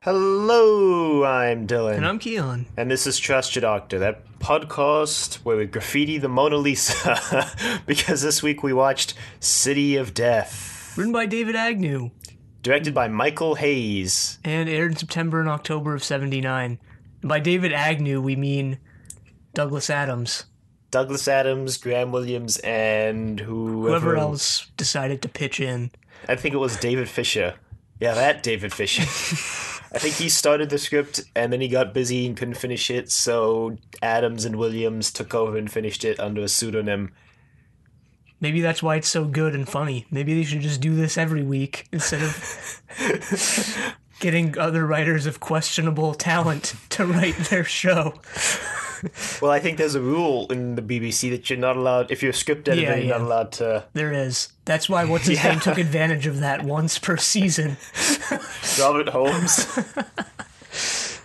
Hello, I'm Dylan. And I'm Keon. And this is Trust Your Doctor, that podcast where we graffiti the Mona Lisa. Because this week we watched City of Death. Written by David Agnew. Directed by Michael Hayes. And aired in September and October of 79. And by David Agnew, we mean Douglas Adams. Douglas Adams, Graham Williams, and whoever else decided to pitch in. I think it was David Fisher. Yeah, that David Fisher. I think he started the script and then he got busy and couldn't finish it, so Adams and Williams took over and finished it under a pseudonym. Maybe that's why it's so good and funny. Maybe they should just do this every week instead of getting other writers of questionable talent to write their show. Well, I think there's a rule in the BBC that you're not allowed, if you're a script editor, you're not allowed to... There is. That's why What's-His-Name took advantage of that once per season. Robert Holmes.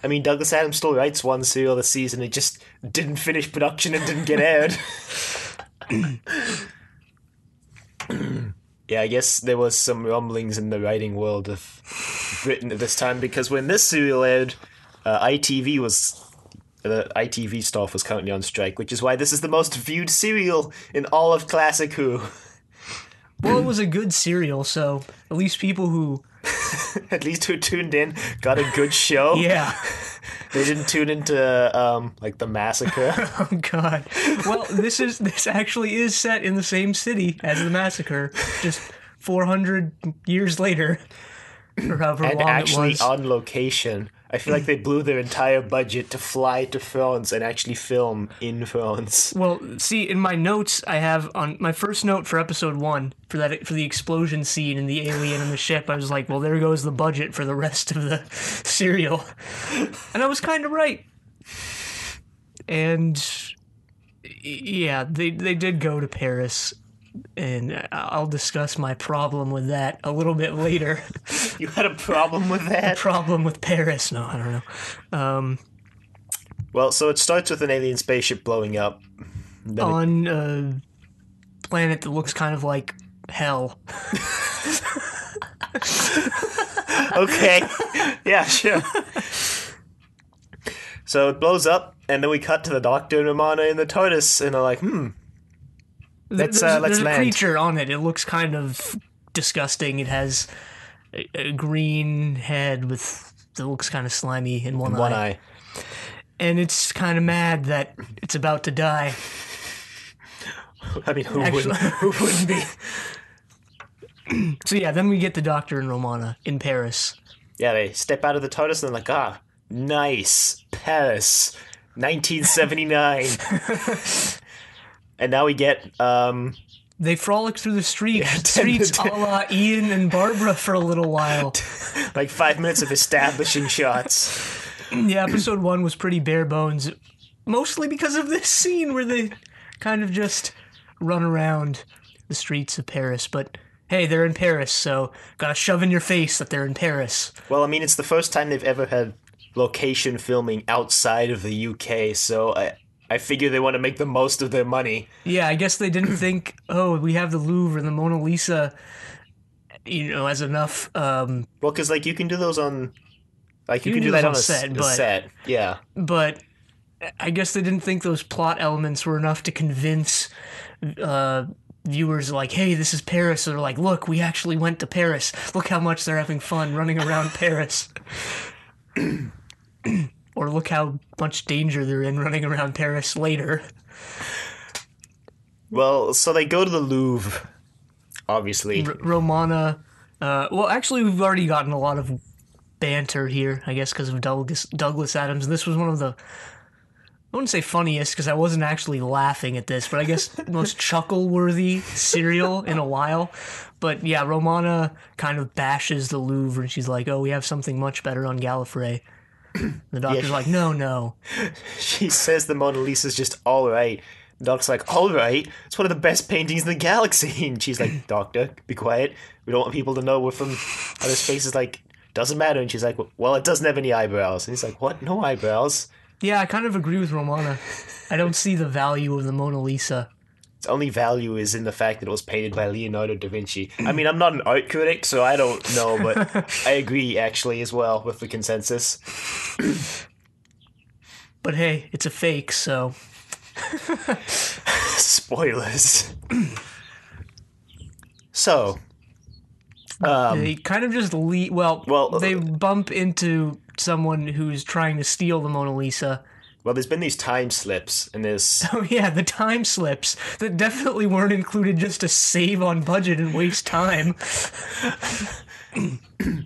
I mean, Douglas Adams still writes one serial this season. It just didn't finish production and didn't get aired. Yeah, I guess there was some rumblings in the writing world of Britain at this time, because when this serial aired, the ITV staff was currently on strike, which is why this is the most viewed serial in all of Classic Who. Well, it was a good serial, so at least people who... At least who tuned in got a good show. Yeah. They didn't tune into, the massacre. Oh, God. Well, this actually is set in the same city as the massacre, just 400 years later, or however long it was. And actually on location. I feel like they blew their entire budget to fly to France and actually film in France. Well, see, in my notes, I have on my first note for episode 1 for the explosion scene and the alien and the ship. I was like, well, there goes the budget for the rest of the serial, and I was kind of right. And yeah, they did go to Paris. And I'll discuss my problem with that a little bit later. You had a problem with that? A problem with Paris? No, I don't know. Well, so it starts with an alien spaceship blowing up. On a planet that looks kind of like hell. Okay. Yeah, sure. So it blows up, and then we cut to the Doctor and Romana in the TARDIS, and they're like, Let's there's land. A creature on it. It looks kind of disgusting. It has a green head that looks kind of slimy in one eye. And it's kind of mad that it's about to die. I mean, who wouldn't be? So yeah, then we get the Doctor and Romana in Paris. Yeah, they step out of the TARDIS and they're like, nice, Paris, 1979. And now we get, They frolic through the streets a la Ian and Barbara for a little while. Like 5 minutes of establishing shots. Yeah, episode 1 was pretty bare bones. Mostly because of this scene where they kind of just run around the streets of Paris. But hey, they're in Paris, so gotta shove in your face that they're in Paris. Well, I mean, it's the first time they've ever had location filming outside of the UK, so I figure they want to make the most of their money. Yeah, I guess they didn't think, we have the Louvre and the Mona Lisa, as enough. Well, because, you can do those on... you can do that on a set. Yeah. But I guess they didn't think those plot elements were enough to convince viewers, hey, this is Paris. So they're like, look, we actually went to Paris. Look how much they're having fun running around Paris. Or look how much danger they're in running around Paris later. Well, so they go to the Louvre, obviously. Romana... well, actually, we've already gotten a lot of banter here, I guess, because of Douglas Adams. This was one of the... I wouldn't say funniest, because I wasn't actually laughing at this, but I guess most chuckle-worthy serial in a while. But yeah, Romana kind of bashes the Louvre, and she's like, we have something much better on Gallifrey. The Doctor's like, no. She says the Mona Lisa's just all right. The Doctor's like, all right, it's one of the best paintings in the galaxy. And she's like, Doctor, be quiet. We don't want people to know we're from outer space. Is like, doesn't matter. And she's like, well, it doesn't have any eyebrows. And he's like, what? No eyebrows? Yeah, I kind of agree with Romana. I don't see the value of the Mona Lisa. Its only value is in the fact that it was painted by Leonardo da Vinci. I mean, I'm not an art critic, so I don't know, but I agree, actually, as well, with the consensus. But hey, it's a fake, so... Spoilers. So... they kind of just leave... Well, they bump into someone who's trying to steal the Mona Lisa. Well, there's been these time slips, and there's... Oh yeah, the time slips that definitely weren't included just to save on budget and waste time.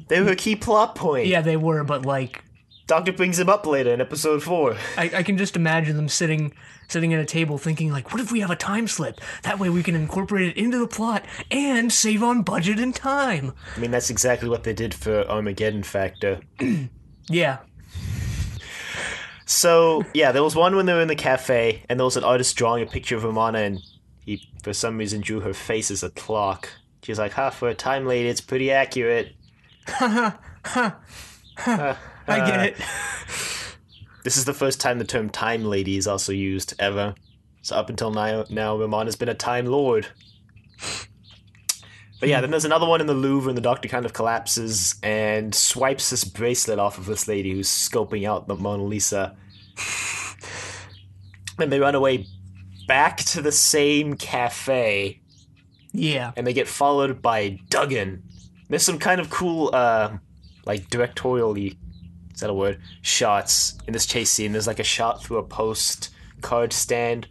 They were a key plot point. Yeah, they were, but like... Doctor brings him up later in episode 4. I can just imagine them sitting at a table thinking, like, what if we have a time slip? That way we can incorporate it into the plot and save on budget and time. I mean, that's exactly what they did for Armageddon Factor. Yeah. So, yeah, there was one when they were in the cafe, and there was an artist drawing a picture of Romana, and he, for some reason, drew her face as a clock. She's like, for a time lady, it's pretty accurate. I get it. This is the first time the term time lady is also used, ever. So up until now Romana's been a time lord. But yeah, then there's another one in the Louvre, and the Doctor kind of collapses and swipes this bracelet off of this lady who's scoping out the Mona Lisa. And they run away back to the same cafe. Yeah. And they get followed by Duggan. There's some kind of cool, like, directorially, is that a word? Shots in this chase scene. There's like a shot through a postcard stand.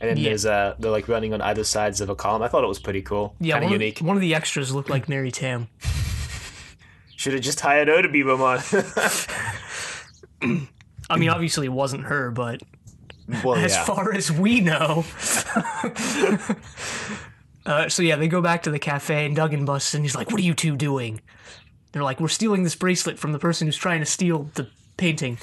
And then there's they're like running on either sides of a column. I thought it was pretty cool. Yeah, kind of unique. One of the extras looked like Mary Tam. Should have just hired her to be Romana. I mean, obviously it wasn't her, but as far as we know. So yeah, they go back to the cafe, and Duggan busts in. He's like, "What are you two doing?" They're like, "We're stealing this bracelet from the person who's trying to steal the painting."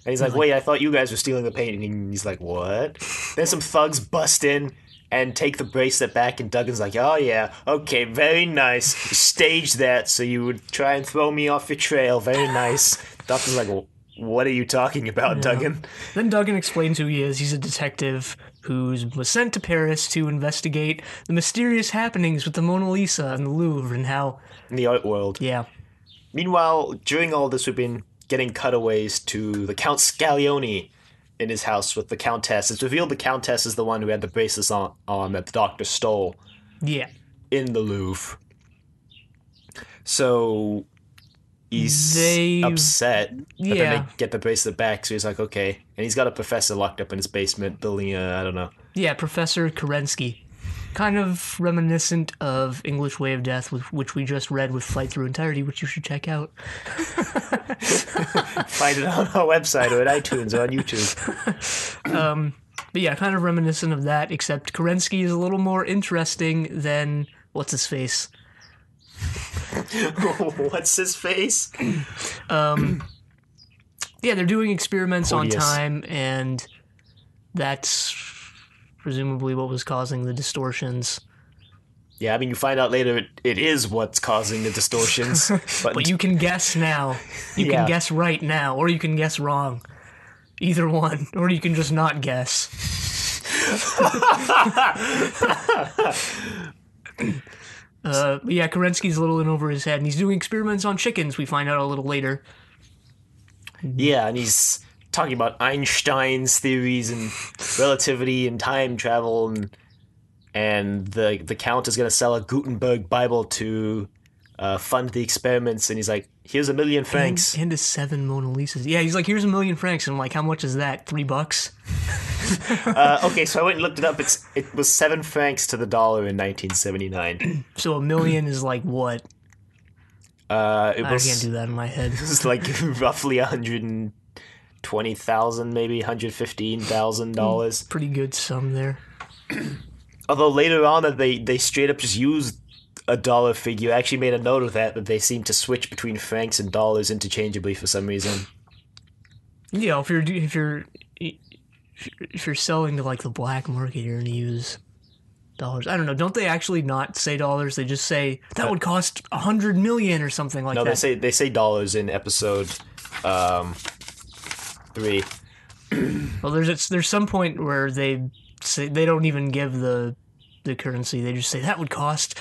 And he's like, wait, I thought you guys were stealing the painting. And he's like, what? Then some thugs bust in and take the bracelet back, and Duggan's like, oh yeah, okay, very nice. Stage that so you would try and throw me off your trail. Very nice. Doctor's like, well, what are you talking about, Duggan? Then Duggan explains who he is. He's a detective who was sent to Paris to investigate the mysterious happenings with the Mona Lisa and the Louvre and how... In the art world. Yeah. Meanwhile, during all this, we've been getting cutaways to the Count Scaglione in his house with the Countess. It's revealed the Countess is the one who had the bracelets on that the Doctor stole. Yeah. In the Louvre. So he's upset. But then they get the bracelet back, so he's like, okay. And he's got a professor locked up in his basement building I don't know. Yeah, Professor Kerensky. Kind of reminiscent of English Way of Death, which we just read with Flight Through Entirety, which you should check out. Find it on our website or at iTunes or on YouTube. But yeah, kind of reminiscent of that, except Kerensky is a little more interesting than... What's his face? What's his face? Yeah, they're doing experiments Porteous. on time, and that's presumably what was causing the distortions. Yeah, I mean, you find out later it is what's causing the distortions. But you can guess now. You can guess right now, or you can guess wrong. Either one. Or you can just not guess. Yeah, Kerensky's a little in over his head, and he's doing experiments on chickens, we find out a little later. Yeah, and he's talking about Einstein's theories and relativity and time travel, and the Count is going to sell a Gutenberg Bible to fund the experiments, and he's like, here's $1 million francs. And 7 Mona Lisas. Yeah, he's like, here's $1 million francs, and I'm like, how much is that? $3? Okay, so I went and looked it up. It was 7 francs to the dollar in 1979. So $1 million is like what? I can't do that in my head. It was like roughly 120,000, maybe $115,000. Pretty good sum there. Although later on that they straight up just used a dollar figure. I actually made a note of that they seem to switch between francs and dollars interchangeably for some reason. Yeah, if you're selling to like the black market, you're gonna use dollars. I don't know. Don't they actually not say dollars? They just say that would cost 100 million or something like that. No, they say dollars in episode 3. Well, there's some point where they say they don't even give the the currency. They just say that would cost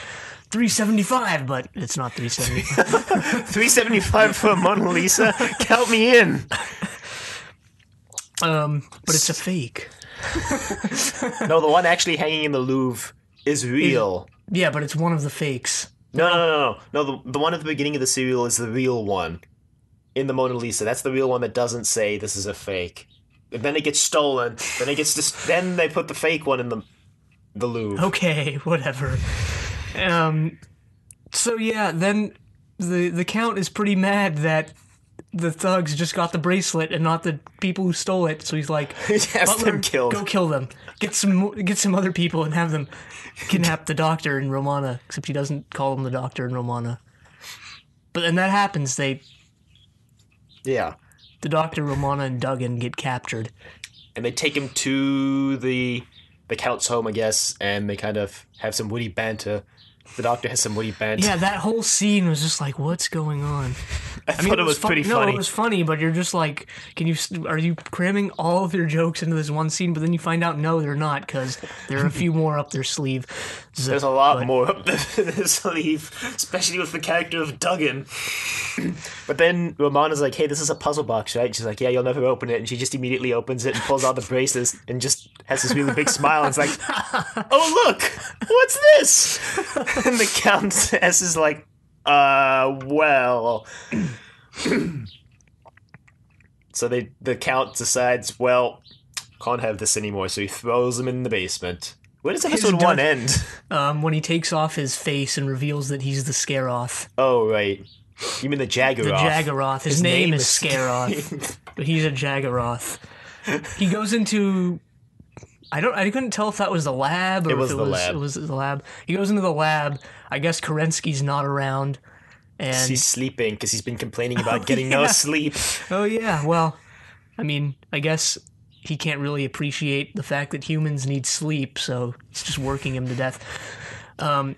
$3.75, but it's not $3.75. $3.75 for a Mona Lisa? Count me in. But it's a fake. No, the one actually hanging in the Louvre is real. Yeah, but it's one of the fakes. No. The one at the beginning of the serial is the real one. In the Mona Lisa, that's the real one that doesn't say this is a fake. And then it gets stolen. Then they put the fake one in the Louvre. Okay, whatever. So yeah, then the Count is pretty mad that the thugs just got the bracelet and not the people who stole it. So he's like, He has Butler, them killed. Go kill them. Get some other people and have them kidnap the doctor and Romana. Except he doesn't call him the doctor and Romana. But then that happens. Yeah. The doctor, Romana, and Duggan get captured. And they take him to the Count's home, I guess, and they kind of have some witty banter. The doctor has some witty banter. Yeah, that whole scene was just like, what's going on? I thought it was pretty funny. No, it was funny, but you're just like, are you cramming all of your jokes into this one scene? But then you find out, no, they're not, because there are a few more up their sleeve. There's a lot more up their sleeve, especially with the character of Duggan. But then Romana's like, hey, this is a puzzle box, right? She's like, yeah, you'll never open it. And she just immediately opens it and pulls out the braces and just has this really big smile. And it's like, oh, look, what's this? And the Countess is like, well. So the Count decides, well, can't have this anymore. So he throws him in the basement. Where does episode 1 end? When he takes off his face and reveals that he's the Scaroth. Oh, right. You mean the Jaggeroth? The Jaggeroth. His name is Scaroth, but he's a Jaggeroth. He goes into... I couldn't tell if that was the lab or It was if the lab. It was the lab. He goes into the lab. I guess Kerensky's not around. And he's sleeping because he's been complaining about getting no sleep. Oh, yeah. Well, I mean, I guess he can't really appreciate the fact that humans need sleep, so it's just working him to death.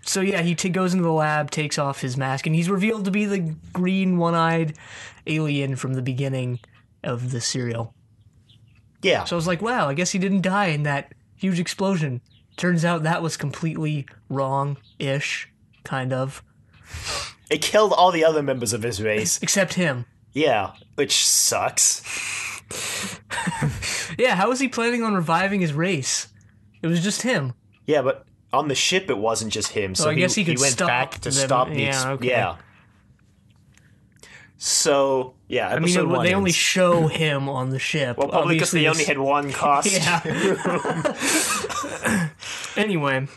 So yeah, he goes into the lab, takes off his mask, and he's revealed to be the green, one-eyed alien from the beginning of the serial. Yeah. So I was like, wow, I guess he didn't die in that huge explosion. Turns out that was completely wrong-ish, kind of. It killed all the other members of his race. Except him. Yeah, which sucks. Yeah, how was he planning on reviving his race? It was just him. Yeah, but on the ship it wasn't just him. So I guess he could went stop back to them. stop the Yeah. So, yeah, I episode mean, 1 they only ends. show him on the ship. Well, probably because they only had one costume. Yeah. Anyway,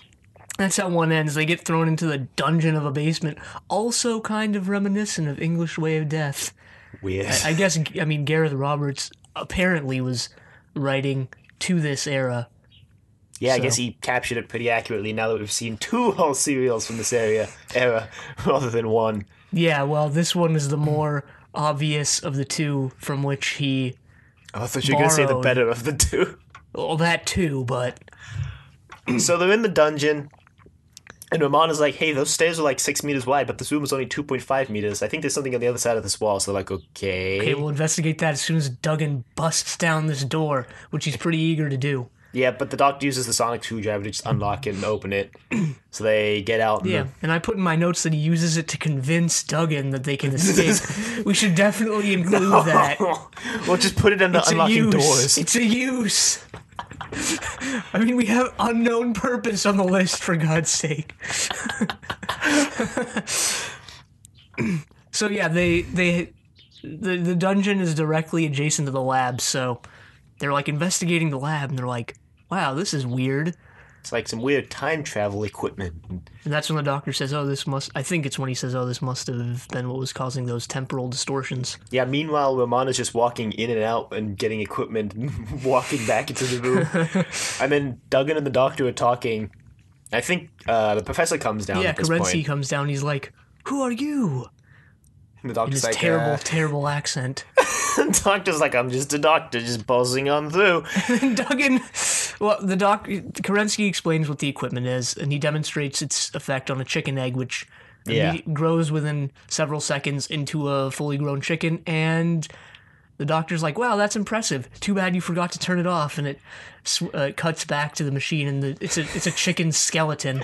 that's how one ends. They get thrown into the dungeon of a basement. Also kind of reminiscent of English Way of Death. Weird. I guess, I mean, Gareth Roberts apparently was writing to this era. Yeah, I So- guess he captured it pretty accurately now that we've seen 2 whole serials from this era rather than 1. Yeah, well, this one is the more obvious of the 2 from which he... Oh, I thought you were going to say the Borrowed. better of the 2. Well, that too, but... So they're in the dungeon, and Romana's like, hey, those stairs are like 6 meters wide, but this room is only 2.5 meters. I think there's something on the other side of this wall. So they're like, okay. Okay, we'll investigate that as soon as Duggan busts down this door, which he's pretty eager to do. Yeah, but the doctor uses the sonic screwdriver to just unlock it and open it. So they get out. And Yeah, and I put in my notes that he uses it to convince Duggan that they can escape. We should definitely include that. We'll just put it under It's a unlocking use. doors. It's a use. I mean, we have unknown purpose on the list, for God's sake. So yeah, the dungeon is directly adjacent to the lab, so they're like investigating the lab, and they're like, wow, this is weird. It's like some weird time travel equipment. And that's when the doctor says, I think it's when he says, this must have been what was causing those temporal distortions. Yeah, meanwhile, Romana's just walking in and out and getting equipment and walking back into the room. And then Duggan and the doctor are talking. I think the professor comes down Yeah, at this Kerensky point. comes down, he's like, who are you? And the In doctor's his like, terrible accent. the doctor's like, I'm just a doctor, just buzzing on through. And Duggan, Kerensky explains what the equipment is, and he demonstrates its effect on a chicken egg, which Yeah. grows within several seconds into a fully grown chicken, and The doctor's like, wow, that's impressive. Too bad you forgot to turn it off. And it cuts back to the machine, and it's a chicken skeleton.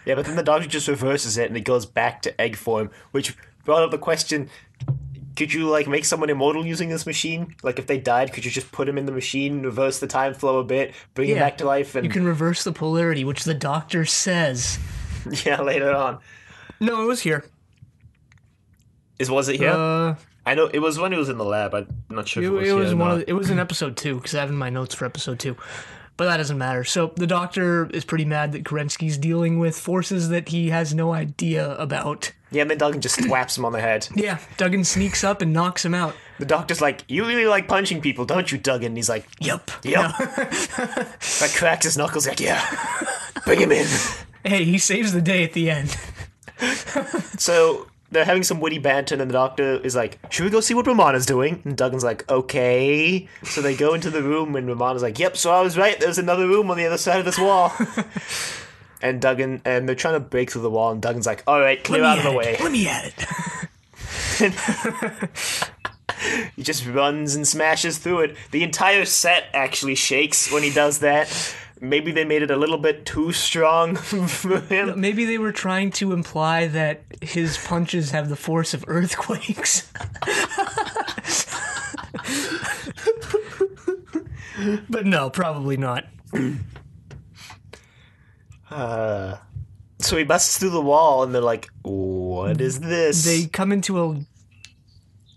Yeah, but then the doctor just reverses it and it goes back to egg form, which brought up the question, could you, like, make someone immortal using this machine? Like, if they died, could you just put them in the machine, reverse the time flow a bit, bring him back to life? And you can reverse the polarity, which the doctor says. Yeah, later on. No, it was here. Was it here? I know, it was when it was in the lab. I'm not sure if it was here or not. It was in episode 2, because I have in my notes for episode 2. But that doesn't matter. So the doctor is pretty mad that Kerensky's dealing with forces that he has no idea about. Yeah, and then Duggan just thwaps him on the head. Yeah, Duggan sneaks up and knocks him out. The doctor's like, you really like punching people, don't you, Duggan? And he's like, Yep. That cracks his knuckles like, yeah, bring him in. Hey, he saves the day at the end. So they're having some witty banter, and the doctor is like, should we go see what Romana's doing? And Duggan's like, okay. So they go into the room, and Romana's like, yep, so I was right, there's another room on the other side of this wall. And they're trying to break through the wall, and Duggan's like, alright, clear out of the way. Let me at it. He just runs and smashes through it. The entire set actually shakes when he does that. Maybe they made it a little bit too strong for him. Maybe they were trying to imply that his punches have the force of earthquakes. But no, probably not. So he busts through the wall, and they're like, what is this? They come into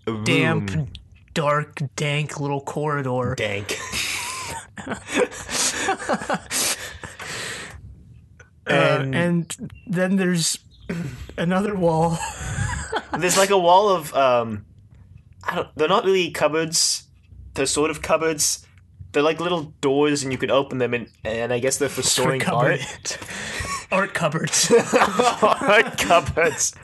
a damp, dark, dank little corridor. Dank. And then there's another wall. There's like a wall of they're not really cupboards. They're sort of cupboards. They're like little doors, and you can open them, and I guess they're for storing art. Art cupboards. Art cupboards.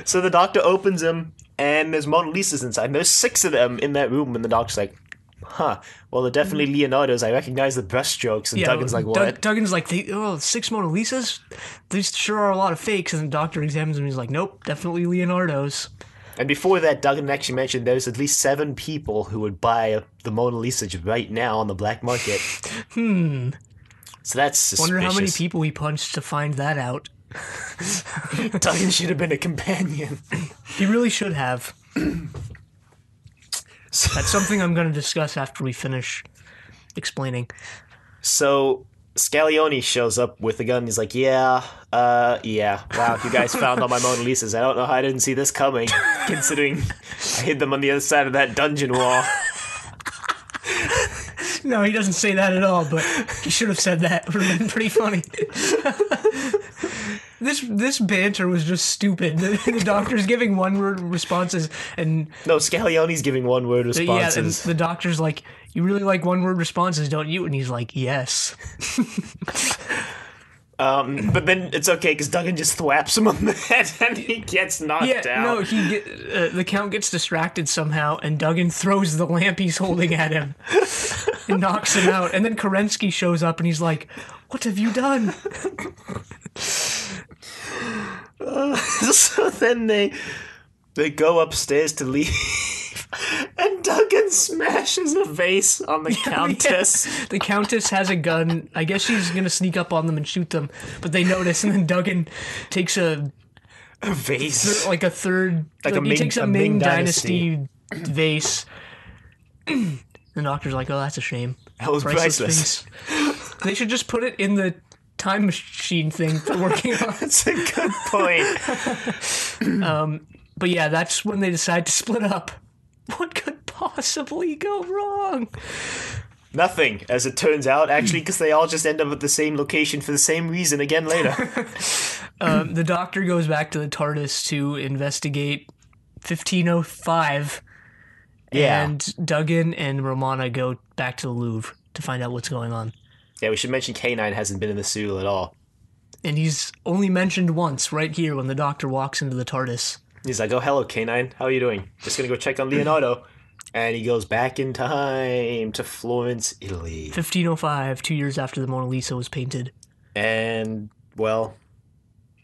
So the doctor opens them, and there's Mona Lisas inside. And there's 6 of them in that room, and the doctor's like, huh, well, they're definitely Leonardo's. I recognize the brushstrokes. And Duggan's like, what? Duggan's like, 6 Mona Lisas? These sure are a lot of fakes. And the doctor examines them, and he's like, nope, definitely Leonardo's. And before that, Duggan actually mentioned there's at least 7 people who would buy the Mona Lisa right now on the black market. So that's suspicious. Wonder how many people he punched to find that out. Duggan should have been a companion. He really should have. That's something I'm going to discuss after we finish explaining. So Scalioni shows up with a gun. He's like, yeah. Wow, you guys found all my Mona Lisas. I don't know how I didn't see this coming, considering I hid them on the other side of that dungeon wall. No, he doesn't say that at all, but he should have said that. It would have been pretty funny. This banter was just stupid. The doctor's giving one-word responses, and... No, Scalioni's giving one-word responses. Yeah, and the doctor's like, you really like one-word responses, don't you? And he's like, yes. But then it's okay, because Duggan just thwaps him on the head, and he gets knocked out. No, the Count gets distracted somehow, and Duggan throws the lamp he's holding at him and knocks him out. And then Kerensky shows up, and he's like, what have you done? So then they go upstairs to leave, and Duggan smashes a vase on the Countess. Yeah. The Countess has a gun. I guess she's gonna sneak up on them and shoot them, but they notice, and then Duggan takes a vase, he takes a Ming Dynasty vase. The doctor's like, "Oh, that's a shame. That was priceless. They should just put it in the time machine thing they're working on." That's a good point. But yeah, that's when they decide to split up. What could possibly go wrong? Nothing, as it turns out, actually, because they all just end up at the same location for the same reason again later. The doctor goes back to the TARDIS to investigate 1505. Yeah. And Duggan and Romana go back to the Louvre to find out what's going on. Yeah, we should mention K9 hasn't been in the suit at all. And he's only mentioned once, right here, when the doctor walks into the TARDIS. He's like, oh, hello, K9. How are you doing? Just gonna go check on Leonardo. And he goes back in time to Florence, Italy. 1505, 2 years after the Mona Lisa was painted. And, well,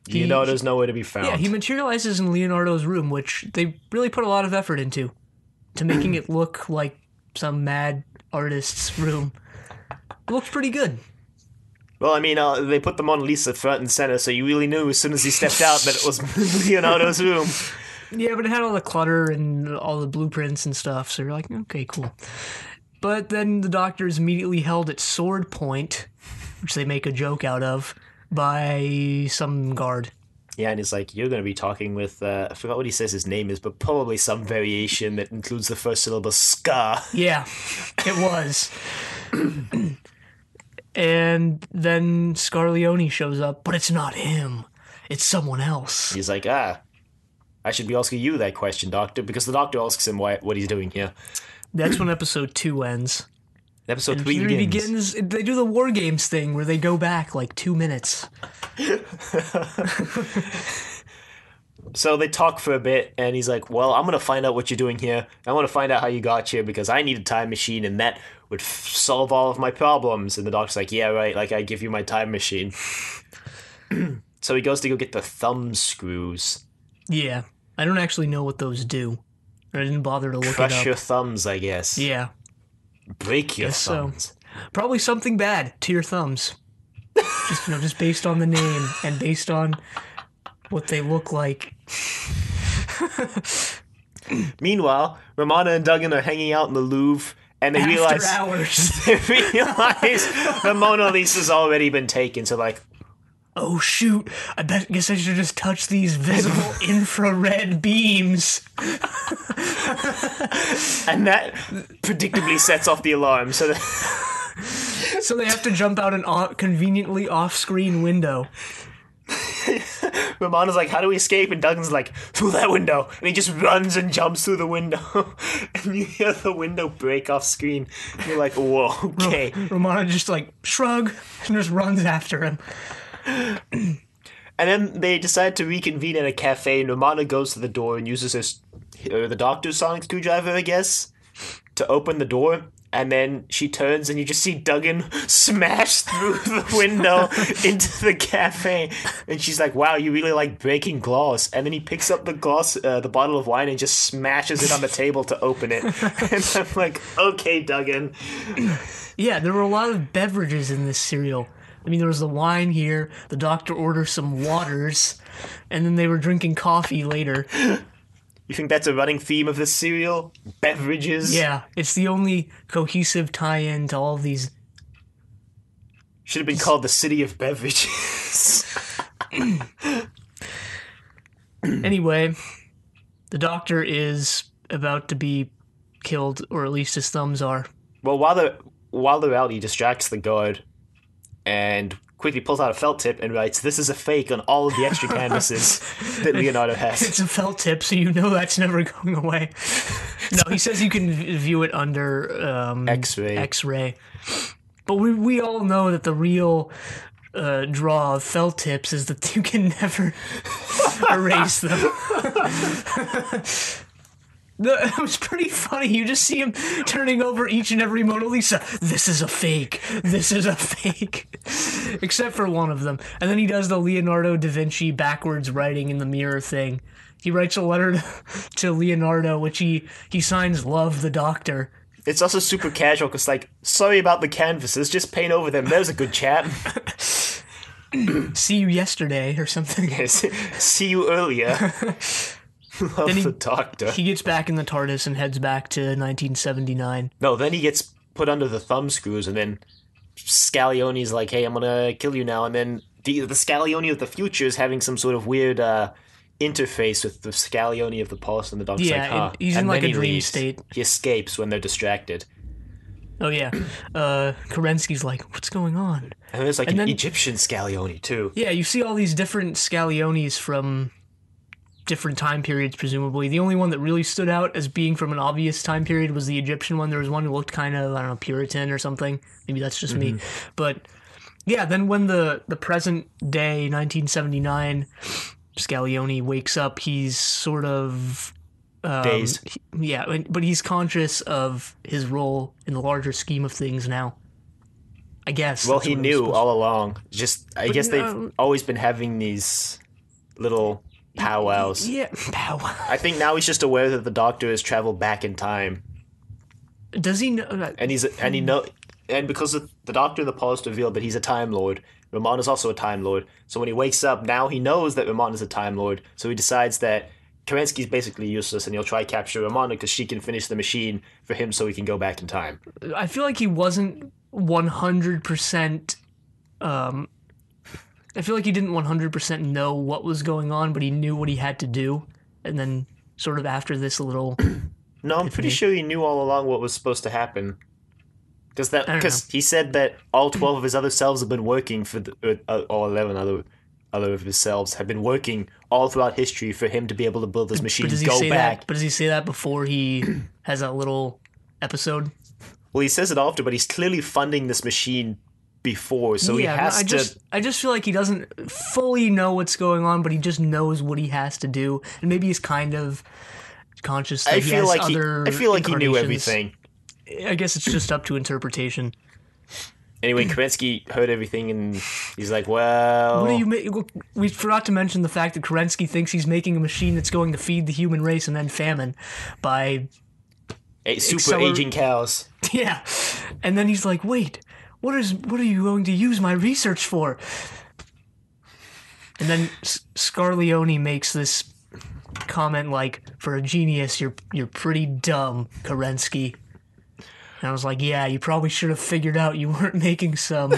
Leonardo's nowhere to be found. Yeah, he materializes in Leonardo's room, which they really put a lot of effort into. to making it look like some mad artist's room. It looks pretty good. Well, I mean, they put the Mona Lisa front and center, so you really knew as soon as he stepped out that it was Leonardo's room. Yeah, but it had all the clutter and all the blueprints and stuff, so you're like, okay, cool. But then the Doctor is immediately held at sword point, which they make a joke out of, by some guard. Yeah, and he's like, you're going to be talking with, I forgot what he says his name is, but probably some variation that includes the first syllable, Scar. Yeah, it was. And then Scarleone shows up, but it's not him. It's someone else. He's like, I should be asking you that question, Doctor, because the Doctor asks him what he's doing here. That's when episode 2 ends. Episode 3 begins. They do the War Games thing where they go back like 2 minutes. So they talk for a bit, and he's like, well, I'm going to find out what you're doing here. I want to find out how you got here, because I need a time machine, and that would solve all of my problems. And the Doctor's like, yeah, right, like I give you my time machine. So he goes to go get the thumb screws. Yeah, I don't actually know what those do. I didn't bother to look it up. Crush your thumbs, I guess. Yeah. Break your thumbs. So. Probably something bad to your thumbs. just based on the name and based on what they look like. Meanwhile, Romana and Duggan are hanging out in the Louvre, and they After realize hours. they realize the Mona Lisa's already been taken. So like, oh shoot! Guess I should just touch these visible infrared beams. And that predictably sets off the alarm. So they have to jump out an conveniently off-screen window. Romana's like, how do we escape? And Duggan's like, through that window. And he just runs and jumps through the window. And you hear the window break off screen. You're like, whoa, okay. Romana just like, shrug, and just runs after him. And then they decide to reconvene at a cafe, and Romana goes to the door and uses the Doctor's sonic screwdriver, I guess, to open the door. And then she turns, and you just see Duggan smash through the window into the cafe. And she's like, wow, you really like breaking glass. And then he picks up the glass, the bottle of wine, and just smashes it on the table to open it. And I'm like, okay, Duggan. Yeah, there were a lot of beverages in this cereal. I mean, there was the wine here, the Doctor orders some waters, and then they were drinking coffee later. You think that's a running theme of this serial? Beverages? Yeah, it's the only cohesive tie-in to all of these. Should have been called the City of Beverages. Anyway, the Doctor is about to be killed, or at least his thumbs are. Well, while they're out, he distracts the guard and quickly pulls out a felt tip and writes, "This is a fake" on all of the extra canvases that Leonardo has. It's a felt tip, so you know that's never going away. No, he says you can view it under X-ray. But we all know that the real draw of felt tips is that you can never erase them. It was pretty funny. You just see him turning over each and every Mona Lisa. This is a fake. This is a fake. Except for one of them. And then he does the Leonardo da Vinci backwards writing in the mirror thing. He writes a letter to Leonardo, which he signs "Love the Doctor." It's also super casual, because, like, sorry about the canvases, just paint over them. There's a good chap. See you yesterday, or something. Yes. See you earlier. Love the Doctor. He gets back in the TARDIS and heads back to 1979. No, then he gets put under the thumb screws, and then Scalione's like, hey, I'm gonna kill you now. And then the Scalione of the future is having some sort of weird interface with the Scalione of the past, and the Doctor's like, huh. He's and in like a he dream leaves. state. He escapes when they're distracted. Oh yeah. Kerensky's like, what's going on? And there's like an Egyptian Scalione too. Yeah, you see all these different Scaliones from different time periods, presumably. The only one that really stood out as being from an obvious time period was the Egyptian one. There was one who looked kind of, I don't know, Puritan or something. Maybe that's just me. But yeah, then when the present day, 1979, Scalione wakes up, he's sort of dazed. But he's conscious of his role in the larger scheme of things now, I guess. Well, he knew all along. I guess they've always been having these little powwows. Yeah, powwow. I think now he's just aware that the Doctor has traveled back in time, Does he know that? and because the Doctor and the Post revealed that he's a Time Lord, Ramon is also a Time Lord. So when he wakes up, now he knows that Ramon is a Time Lord. So he decides that Kerensky's basically useless, and he'll try capture Ramona because she can finish the machine for him, so he can go back in time. I feel like he wasn't 100%. I feel like he didn't 100% know what was going on, but he knew what he had to do. And then, sort of after this little. No, I'm pretty sure he knew all along what was supposed to happen. Because he said that all 12 of his other selves have been working for all 11 other of his selves have been working all throughout history for him to be able to build this machine and go back. But does he say that before he has that little episode? Well, he says it after, but he's clearly funding this machine before, so he has to... I just feel like he doesn't fully know what's going on, but he just knows what he has to do, and maybe he's kind of conscious that I feel like he knew everything. I guess it's just up to interpretation. Anyway, Kerensky heard everything, and he's like, well... What do you make? We forgot to mention the fact that Kerensky thinks he's making a machine that's going to feed the human race and then famine by... super aging cows. Yeah. And then he's like, wait, what are you going to use my research for? And then Scarleone makes this comment like, for a genius, you're pretty dumb, Kerensky. And I was like, yeah, you probably should have figured out you weren't making some...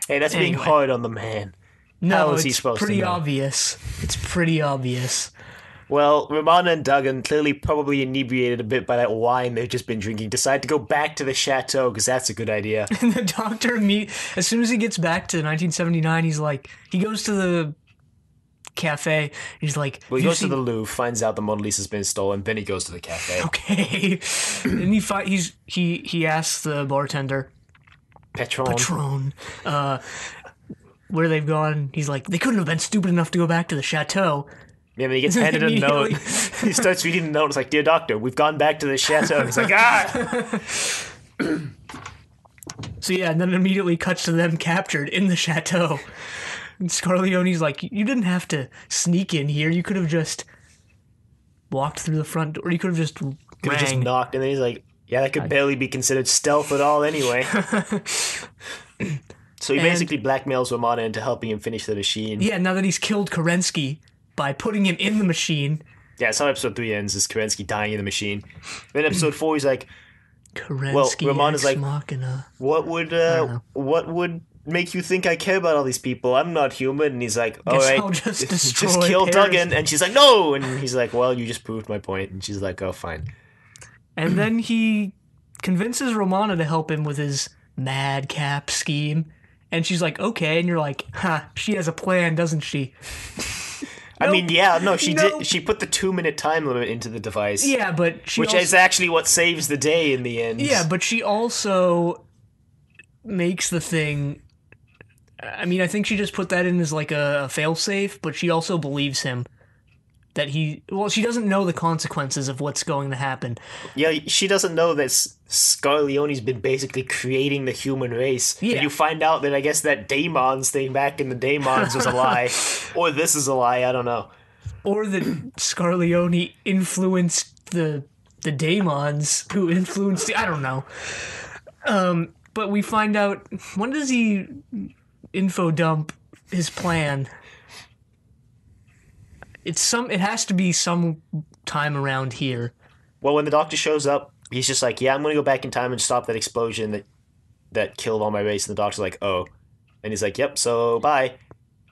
Hey, that's being hard on the man. No, How is he supposed to know? It's pretty obvious. It's pretty obvious. Well, Romana and Duggan, clearly probably inebriated a bit by that wine they've just been drinking, decide to go back to the chateau, because that's a good idea. And the Doctor, as soon as he gets back to 1979, he's like, he goes to the cafe, he's like... Well, he goes to the Louvre, finds out the Mona Lisa's been stolen, then he goes to the cafe. Okay. And he asks the bartender... Patron. Where they've gone. He's like, they couldn't have been stupid enough to go back to the chateau. Yeah, but he gets handed a note. He starts reading the note. It's like, dear Doctor, we've gone back to the chateau. He's like, ah! So yeah, and then it immediately cuts to them captured in the chateau. And Scarleone's like, you didn't have to sneak in here. You could have just walked through the front door. You could have just just knocked. And then he's like, yeah, that could barely be considered stealth at all anyway. So he basically blackmails Romana into helping him finish the machine. Yeah, now that he's killed Kerensky by putting him in the machine. Yeah, that's how episode 3 ends, is Kerensky dying in the machine. Then episode 4, he's like... Kerensky, Romana's like, Machina. What would make you think I care about all these people? I'm not human. And he's like, all right, I'll just kill Paris. Duggan. And she's like, no! And he's like, well, you just proved my point. And she's like, oh, fine. And then he convinces Romana to help him with his madcap scheme. And she's like, okay. And you're like, she has a plan, doesn't she? I mean, yeah, no, she did. She put the 2-minute time limit into the device. Yeah, but which is actually what saves the day in the end. Yeah, but she also makes the thing... I mean, I think she just put that in as like a failsafe, but she also believes him. That she doesn't know the consequences of what's going to happen. Yeah, she doesn't know that Scarleone's been basically creating the human race. Yeah. And you find out that I guess that Daemons thing back in the Daemons was a lie. Or this is a lie, I don't know. Or that Scarleone influenced the Daemons who influenced I don't know. But we find out, when does he info dump his plan? It has to be some time around here. Well, when the Doctor shows up, he's just like, yeah, I'm going to go back in time and stop that explosion that killed all my race. And the Doctor's like, oh. And he's like, yep, so bye.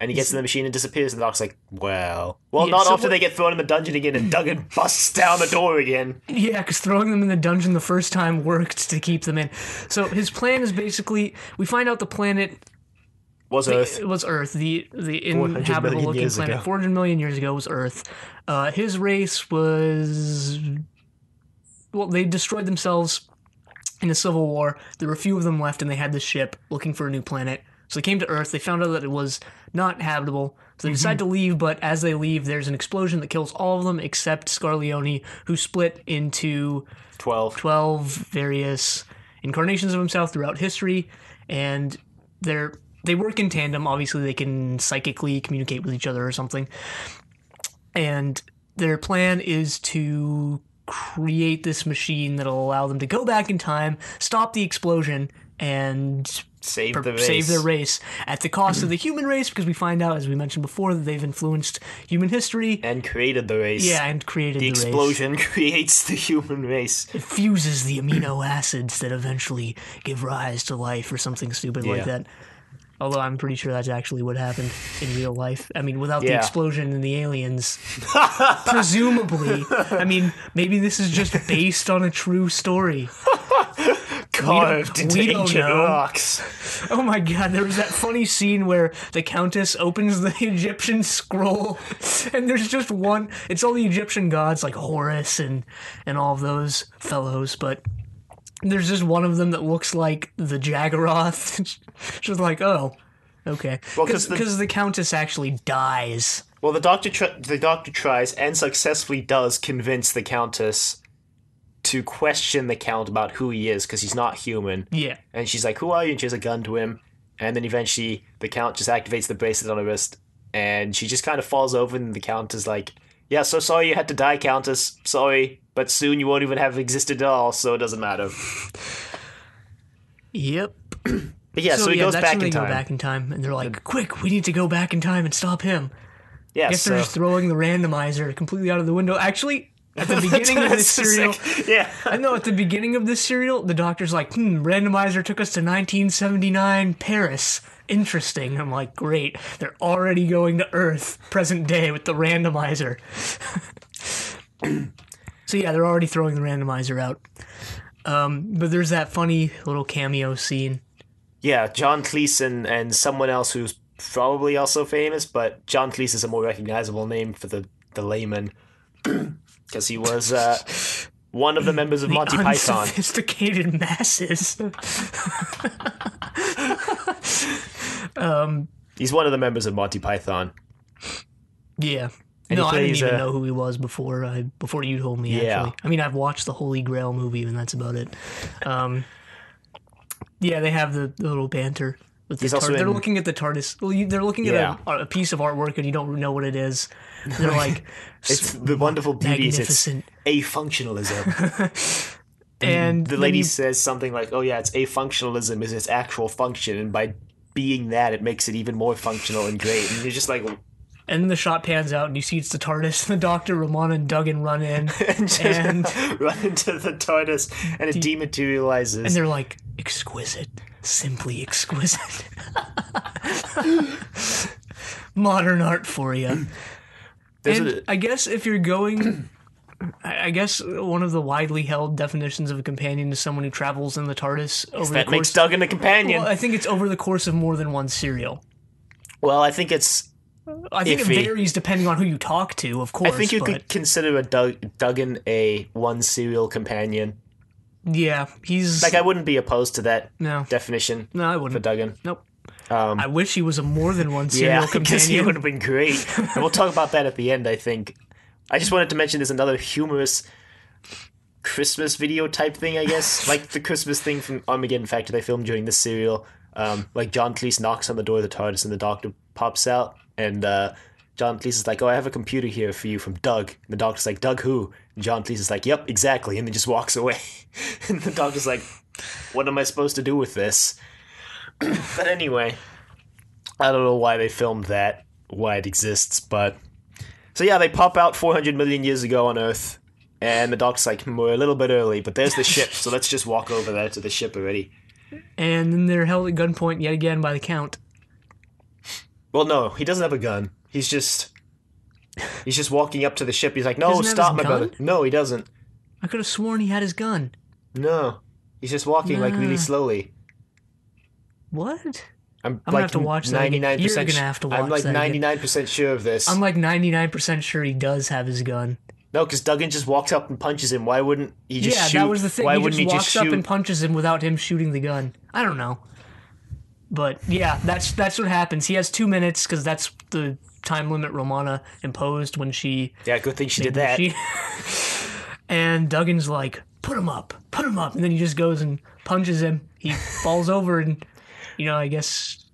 And he gets in the machine and disappears. And the Doctor's like, well, yeah, not after they get thrown in the dungeon again and Duggan busts down the door again. Yeah, because throwing them in the dungeon the first time worked to keep them in. So his plan is basically, we find out the planet... Earth. It was Earth, the inhabitable looking planet. 400 million years ago was Earth. His race was... Well, they destroyed themselves in a civil war. There were a few of them left, and they had this ship looking for a new planet. So they came to Earth. They found out that it was not habitable. So they decide to leave, but as they leave, there's an explosion that kills all of them except Scarleone, who split into 12 various incarnations of himself throughout history, and they're they work in tandem. Obviously, they can psychically communicate with each other or something. And their plan is to create this machine that'll allow them to go back in time, stop the explosion, and Save their race at the cost of the human race, because we find out, as we mentioned before, that they've influenced human history. And created the race. Yeah, and created the race. The explosion creates the human race. It fuses the amino acids that eventually give rise to life or something stupid like that. Although I'm pretty sure that's actually what happened in real life. I mean, without the explosion and the aliens, presumably. I mean, maybe this is just based on a true story. Carved into ancient rocks. Oh my god, there was that funny scene where the Countess opens the Egyptian scroll, and there's just one. It's all the Egyptian gods, like Horus and all of those fellows, but there's just one of them that looks like the Jaggeroth. Just like, oh, okay. Well, because the Countess actually dies. Well, the doctor tries and successfully does convince the Countess to question the Count about who he is, because he's not human. Yeah. And she's like, who are you? And she has a gun to him. And then eventually the Count just activates the bracelet on her wrist, and she just kind of falls over, and the Count is like, yeah, so sorry you had to die, Countess. Sorry. But soon you won't even have existed at all, so it doesn't matter. Yep. But yeah, so he goes back in time. They go back in time, and they're like, quick, we need to go back in time and stop him. Yeah, I guess they're just throwing the randomizer completely out of the window. Actually, at the beginning of this serial, I know at the beginning of this serial, the doctor's like, randomizer took us to 1979 Paris. Interesting. I'm like, great. They're already going to Earth, present day, with the randomizer. So yeah, they're already throwing the randomizer out. But there's that funny little cameo scene. Yeah, John Cleese and someone else who's probably also famous, but John Cleese is a more recognizable name for the layman. Because he was one of the members of Monty Python. Unsophisticated masses. He's one of the members of Monty Python. Yeah. No, I didn't even know who he was before you told me, actually. I mean, I've watched the Holy Grail movie, and that's about it. Yeah, they have the little banter. With the they're looking at the TARDIS. Well, they're looking at a piece of artwork, and you don't know what it is. They're like, it's the wonderful beauty. It's afunctionalism. And the lady says something like, "Oh yeah, it's afunctionalism is its actual function, and by being that, it makes it even more functional and great." And you're just like. And then the shot pans out, and you see it's the TARDIS. The Doctor, Romana, and Duggan run in. and run into the TARDIS, and it dematerializes. And they're like, exquisite. Simply exquisite. Modern art for you. I guess if you're going... I guess one of the widely held definitions of a companion is someone who travels in the TARDIS over that makes Duggan a companion. Well, I think it's over the course of more than one serial. Well, I think it's... it varies depending on who you talk to, of course. I think you could consider a Duggan a one serial companion. Yeah, he's... Like, I wouldn't be opposed to that definition. No, I wouldn't. For Duggan. Nope. I wish he was a more than one serial companion. Yeah, because he would have been great. And we'll talk about that at the end, I think. I just wanted to mention there's another humorous Christmas video type thing, I guess. Like the Christmas thing from Armageddon Factor they filmed during this serial. Like John Cleese knocks on the door of the TARDIS and the Doctor pops out. And John Cleese is like, "Oh, I have a computer here for you from Doug." And the Doctor's like, "Doug who?" And John Cleese is like, "Yep, exactly." And then just walks away. And the Doctor's like, "What am I supposed to do with this?" But anyway, I don't know why they filmed that, why it exists, but... So yeah, they pop out 400 million years ago on Earth, and the Doctor's like, "We're a little bit early, but there's the ship, so let's just walk over there to the ship already." And then they're held at gunpoint yet again by the Count. Well, no, he doesn't have a gun. He's just walking up to the ship. He's like, "No, stop, my brother." No, he doesn't. I could have sworn he had his gun. No, he's just walking like really slowly. What? I'm gonna have to watch that. 99%. You're gonna have to watch that. I'm like 99% sure of this. I'm like 99% sure he does have his gun. No, because Duggan just walks up and punches him. Why wouldn't he just shoot? Yeah, that was the thing. He just walks up and punches him without him shooting the gun. I don't know. But yeah, that's what happens. He has 2 minutes because that's the time limit Romana imposed when she... Yeah, good thing she did that. And Duggan's like, put him up. And then he just goes and punches him. He falls over and, I guess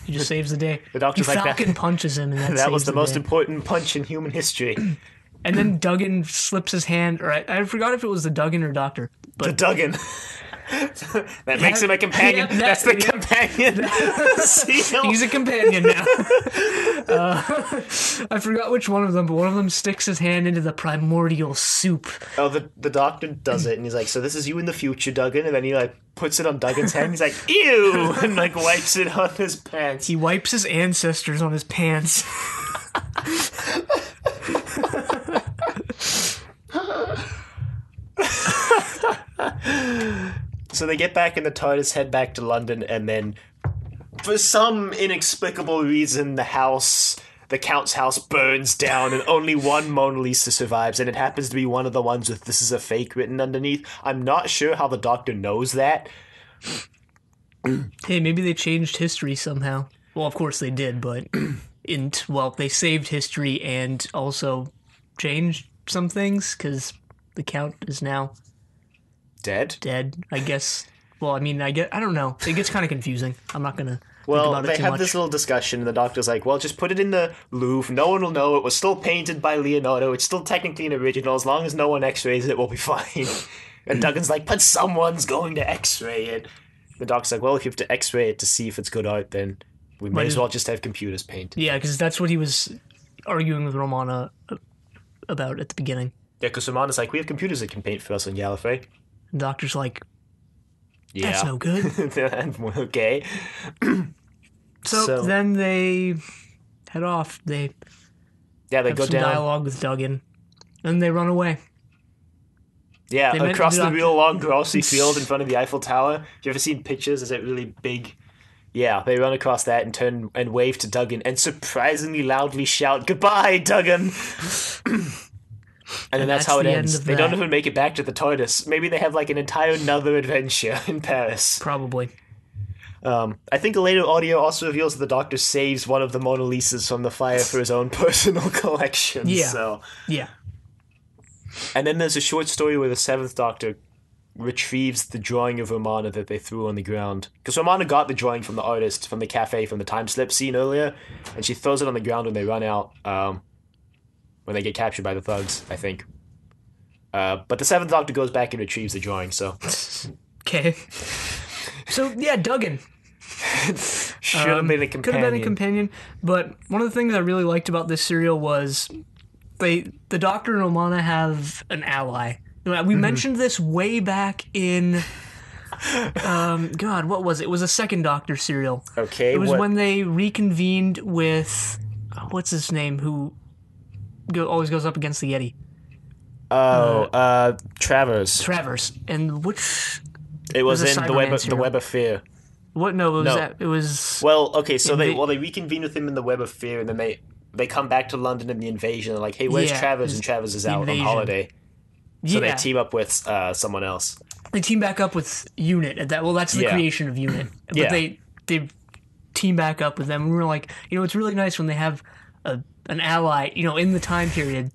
He just saves the day. The doctor's he like, Falcon punches him, and that was saves the most day. important punch in human history. And then Duggan slips his hand, or I forgot if it was the Duggan or Doctor. The Duggan. That makes him a companion. Yeah, That's the companion. He's a companion now. I forgot which one of them, but one of them sticks his hand into the primordial soup. Oh, the doctor does it, and he's like, so this is you in the future, Duggan, and then he like puts it on Duggan's hand, he's like, ew, and like wipes it on his pants. He wipes his ancestors on his pants. So they get back in the TARDIS, head back to London, and then for some inexplicable reason, the Count's house burns down, and only one Mona Lisa survives, and it happens to be one of the ones with "This is a fake" written underneath. I'm not sure how the Doctor knows that. Hey, maybe they changed history somehow. Well, of course they did, but they saved history and also changed some things because the Count is now Dead, I guess. Well, I mean, I don't know. It gets kind of confusing. I'm not gonna. Well, think about they it too have much. this little discussion, and the Doctor's like, well, just put it in the Louvre. No one will know. It was still painted by Leonardo. It's still technically an original. As long as no one x-rays it, we'll be fine. And Duggan's like, but someone's going to x-ray it. The Doctor's like, well, if you have to x-ray it to see if it's good art, then we may as well just have computers paint it. Yeah, because that's what he was arguing with Romana about at the beginning. Yeah, because Romana's like, we have computers that can paint for us on Gallifrey. The Doctor's like, Yeah. that's no good. Okay. So then they head off. They have go some down. dialogue with Duggan. And they run away. Yeah, They met across the the Doctor. real long grassy field in front of the Eiffel Tower. Have you ever seen pictures? Is it really big? Yeah, they run across that and turn and wave to Duggan and surprisingly loudly shout, "Goodbye, Duggan!" And then that's how it the end ends. of They don't that. even make it back to the TARDIS. Maybe they have like an entire another adventure in Paris. Probably. I think a later audio also reveals that the Doctor saves one of the Mona Lisas from the fire for his own personal collection. Yeah. So. Yeah. And then there's a short story where the Seventh Doctor retrieves the drawing of Romana that they threw on the ground. Because Romana got the drawing from the artist from the cafe from the time slip scene earlier, and she throws it on the ground when they run out, when they get captured by the thugs, I think. But the Seventh Doctor goes back and retrieves the drawing, so... Okay. So, yeah, Duggan. Should have been a companion. Could have been a companion. But one of the things I really liked about this serial was the Doctor and Romana have an ally. We mentioned this way back in... God, what was it? It was a second Doctor serial. Okay, It was what- when they reconvened with... what's his name? Who always goes up against the Yeti. Travers. Travers. And which... It was It was a in the Cyberman the serial. Web of Fear. What? No, it was No. that. It was... Well, okay, so they the- reconvene with him in the Web of Fear, and then they come back to London in the invasion. And like, hey, where's Yeah, Travers? it's And Travers is the out invasion. on holiday. So they yeah. team up with someone else. They team back up with Unit at that. Well, that's the Yeah. creation of Unit. But Yeah. they team back up with them. And we were like, it's really nice when they have an ally, in the time period.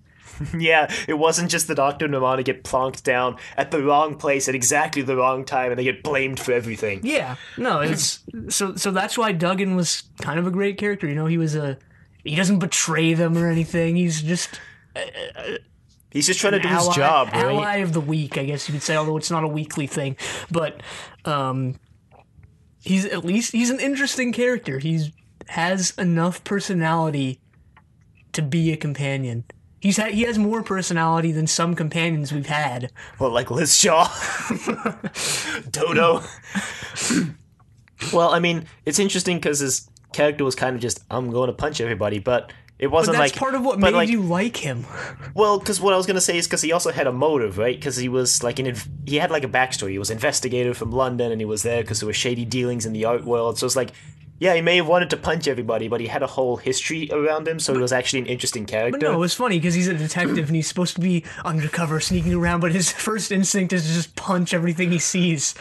Yeah, it wasn't just the Doctor and Romana get plonked down at the wrong place at exactly the wrong time, and they get blamed for everything. Yeah, no, it's so that's why Duggan was kind of a great character. He doesn't betray them or anything. He's just He's just trying to do his ally, job, right? ally of the week, I guess you could say, although it's not a weekly thing. But he's an interesting character. He has enough personality to be a companion. He has more personality than some companions we've had. Well, like Liz Shaw. Dodo. Well, I mean, it's interesting because his character was kind of just, I'm going to punch everybody, but it But wasn't that's like... part of what but, made like, you like him. Well, because what I was going to say is because he also had a motive, right? Because he was like he had like a backstory. He was an investigator from London, and he was there because there were shady dealings in the art world. So it's like, yeah, he may have wanted to punch everybody, but he had a whole history around him, so he was actually an interesting character. But no, it was funny because he's a detective and he's supposed to be undercover, sneaking around, but his first instinct is to just punch everything he sees.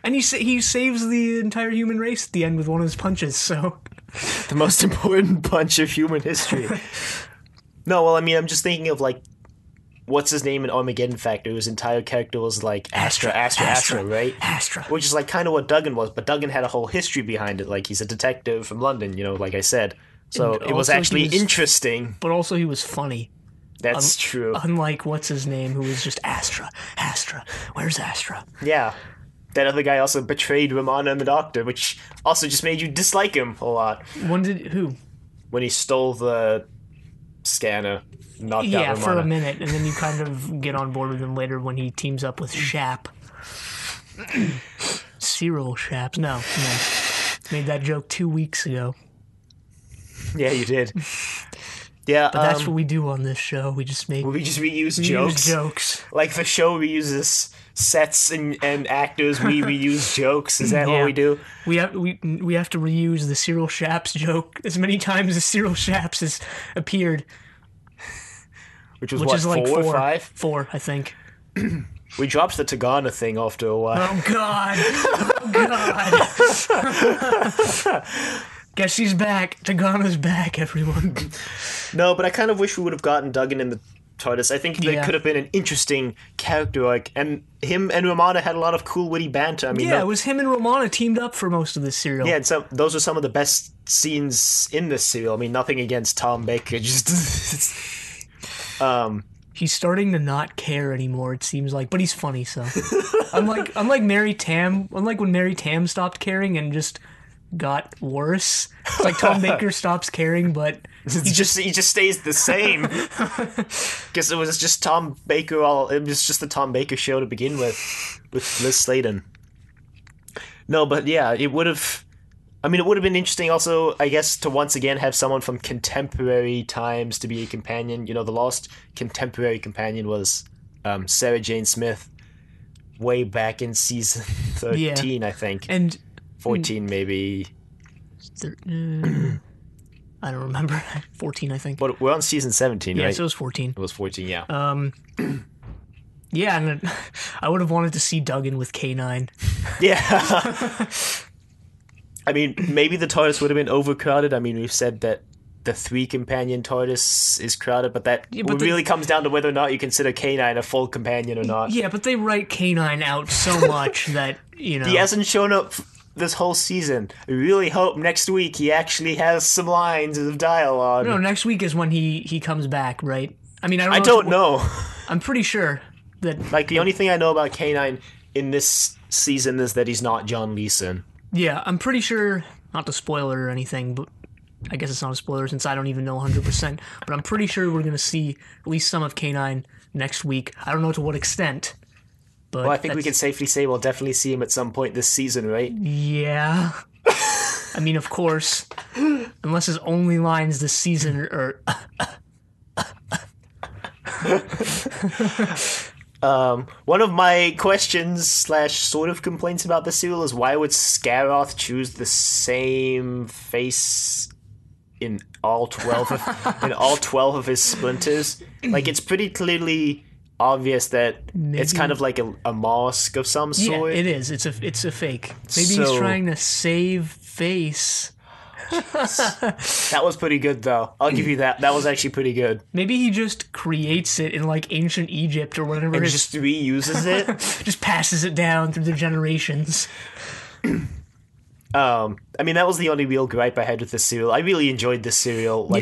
And he saves the entire human race at the end with one of his punches, so... The most important punch of human history. No, well, I mean, I'm just thinking of, like, what's his name in Armageddon Factor, whose entire character was like Astra, right? Astra. Which is like kind of what Duggan was, but Duggan had a whole history behind it. Like he's a detective from London, like I said. So And it was also actually interesting. But also he was funny. That's true. Unlike what's his name, who was just Astra. Where's Astra? Yeah. That other guy also betrayed Romana and the Doctor, which also just made you dislike him a lot. Who? When he stole the scanner, knocked out Romana. For a minute, and then you kind of get on board with him later when he teams up with Shap. Cyril Shaps. No. Made that joke 2 weeks ago. Yeah, you did. Yeah, but that's what we do on this show. We just reuse jokes. Like the show reuses sets and actors. We reuse jokes. Is that what we do? We have to reuse the Cyril Shaps joke as many times as Cyril Shaps has appeared. Which is like 4 or 5? 4, I think. We dropped the Tagana thing after a while. Oh God! Guess he's back. Tagana's back, everyone. No, but I kind of wish we would have gotten Duggan in the TARDIS. I think there could have been an interesting character arc, and him and Romana had a lot of cool, witty banter. I mean, it was him and Romana teamed up for most of this serial. Yeah, and those are some of the best scenes in this serial. I mean, nothing against Tom Baker, just he's starting to not care anymore, it seems like, but he's funny. So, unlike Mary Tam, unlike when Mary Tam stopped caring and just got worse. It's like Tom Baker stops caring, but he just stays the same. Because it was just Tom Baker. It was just the Tom Baker show to begin with Liz Sladen. No, but yeah, it would have. I mean, it would have been interesting. Also, I guess to once again have someone from contemporary times to be a companion. The last contemporary companion was Sarah Jane Smith, way back in season 13, I think. And 14 maybe. I don't remember. 14, I think. But we're on season 17, right? Yeah, so it was 14. It was 14, yeah. Yeah, and I would have wanted to see Duggan with K9. Yeah. I mean, maybe the TARDIS would have been overcrowded. I mean, we've said that the 3-companion TARDIS is crowded, but that really comes down to whether or not you consider K9 a full companion or not. Yeah, but they write K9 out so much that, He hasn't shown up this whole season. I really hope next week he actually has some lines of dialogue. No, next week is when he comes back, right? I mean, I don't know. I'm pretty sure that... Like, the only thing I know about K9 in this season is that he's not John Leeson. Yeah, I'm pretty sure, not to spoil it or anything, but I guess it's not a spoiler since I don't even know 100%, but I'm pretty sure we're going to see at least some of K9 next week. I don't know to what extent. But I think we can safely say we'll definitely see him at some point this season, right? Yeah. I mean, of course. Unless his only lines this season are... One of my questions / sort of complaints about the serial is why would Scaroth choose the same face in all 12 of his splinters? Like, it's pretty clearly obvious that it's kind of like a mask of some sort. Yeah, it is. It's a fake. Maybe he's trying to save face. That was pretty good, though. I'll give you that. That was actually pretty good. Maybe he just creates it in like ancient Egypt or whatever. And just reuses it. Just passes it down through the generations. I mean, that was the only real gripe I had with this serial. I really enjoyed this serial.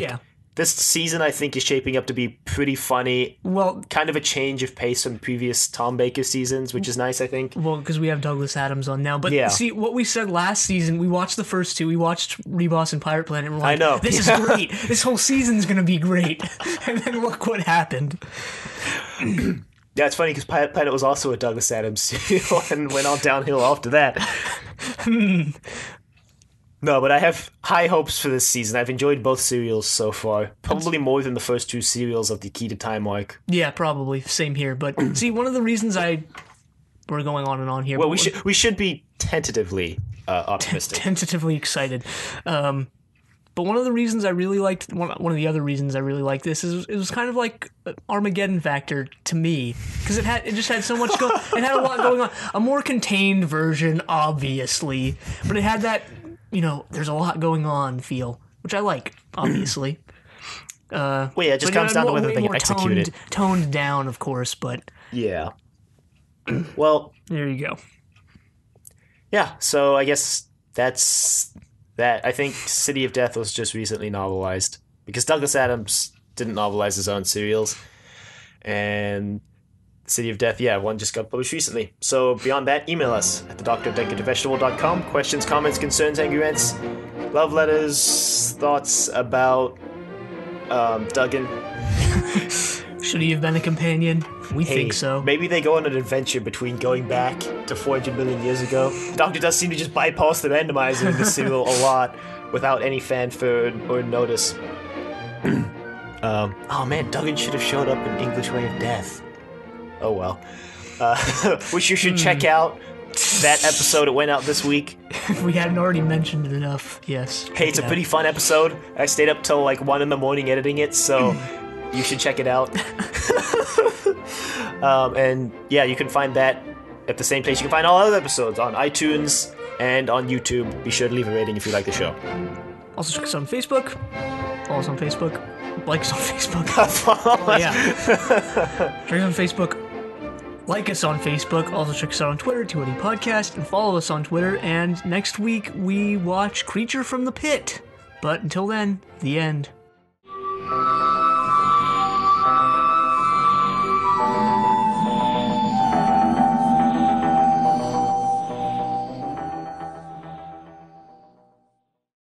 This season, I think, is shaping up to be pretty funny. Well, kind of a change of pace from previous Tom Baker seasons, which is nice, I think. Well, because we have Douglas Adams on now. But see, what we said last season, we watched the first 2. We watched Reboss and Pirate Planet, and we're like, I know. This is great. This whole season's going to be great. And then look what happened. Yeah, it's funny because Pirate Planet was also a Douglas Adams serial and went all downhill after that. No, but I have high hopes for this season. I've enjoyed both serials so far. Probably more than the first 2 serials of the Key to Time arc. Yeah, probably. Same here. But see, one of the reasons we're going on and on here. Well, we should be tentatively optimistic. Tentatively excited. But one of the reasons I really liked, one of the other reasons I really liked this is it was kind of like Armageddon Factor to me. Because it just had so much it had a lot going on. A more contained version, obviously. But it had that... there's a lot going on feel, which I like, obviously. Well, yeah, it just but, comes down to whether way they more get executed. toned down, of course, but Yeah. Well, there you go. yeah, so I guess that's that. I think City of Death was just recently novelized because Douglas Adams didn't novelize his own serials, and City of Death, yeah, one just got published recently. So beyond that, email us at thedoctordecorativvegetable.com. Questions, comments, concerns, angry rants, love letters, thoughts about Duggan. Should he have been a companion? We think so. Maybe they go on an adventure between going back to 400 million years ago. The Doctor does seem to just bypass the randomizer in this serial a lot without any fanfare or notice. Oh man, Duggan should have showed up in English Way of Death. Oh well. Which you should check out that episode. It went out this week. If we hadn't already mentioned it enough, yes. Hey, it's a pretty fun episode. I stayed up till like 1 a.m. editing it, so you should check it out. And yeah, you can find that at the same place. You can find all other episodes on iTunes and on YouTube. Be sure to leave a rating if you like the show. Also check us out on Facebook. Follow us on Facebook. Like us on Facebook. Oh, yeah. Check us on Facebook. Like us on Facebook. Also check us out on Twitter, T1D Podcast, and follow us on Twitter. And next week we watch Creature from the Pit. But until then, the end.